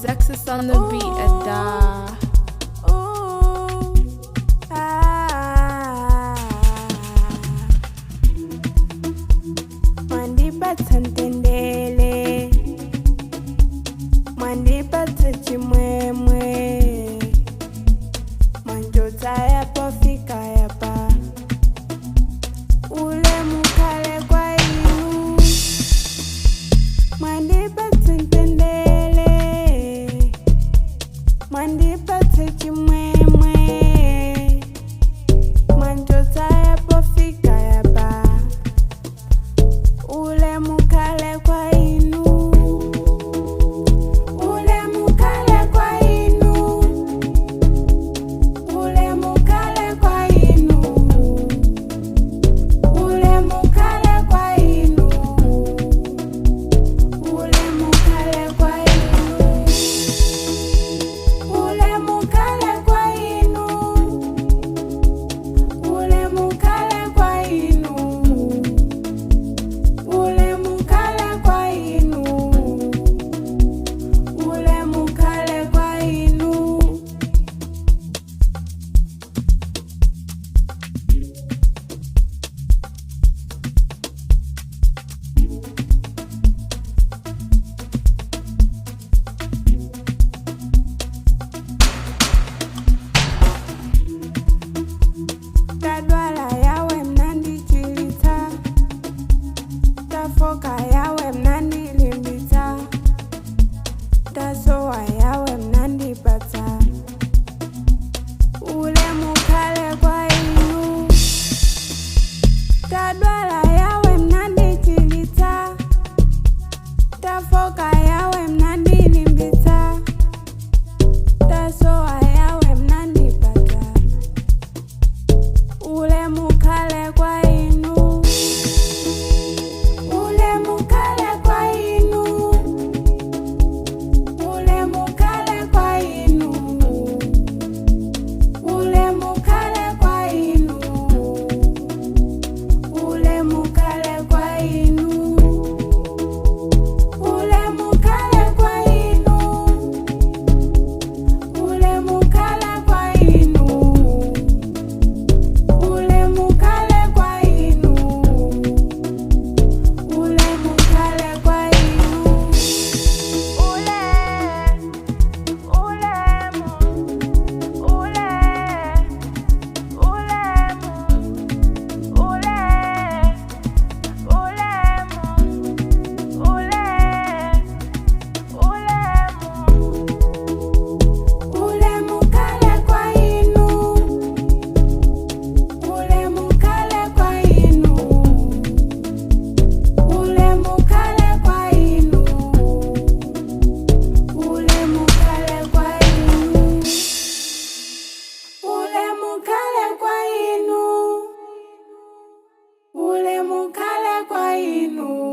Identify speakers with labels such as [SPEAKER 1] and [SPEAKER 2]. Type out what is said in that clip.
[SPEAKER 1] Zexus on the beat, Ada.
[SPEAKER 2] Mandipata ntendele, mandipata chimwemwe, manjota yapofika yapa, ule mukale kwa inu. Mandipata ntendele, mandipata chimwemwe, manjota yapofika yapa, ule mukale kwa inu. Ule mukale kwa inu. Ule mukale kwa inu. Ule mukale kwa inu. Ule mukale kwa inu. Ule mukale kwa inu. Ule mukale kwa inu. Ule mukale kwa inu. Ule mukale kwa inu. Tadwala yawe mnandichilita, tafoka yawe mnandilimbita, tasowa yawe mnandipata, ule mukale kwa inu. Tadwala yawe mnandichilita, tafoka yawe mnandilimbita, tasowa yawe mnandipata, ule mukale kwa inu. Ule mukale kwa inu. Ule mukale kwa inu. Ule mukale kwa inu. Ule mukale kwa inu. Ule mukale kwa inu. Ule mukale kwa inu. Ule mukale kwa inu. Ule mukale kwa inu. Ule mukale kwa inu. Ule mukale kwa inu. Ule mukale kwa inu. Ule mukale kwa inu. Ule mukale kwa inu. Ule mukale kwa inu.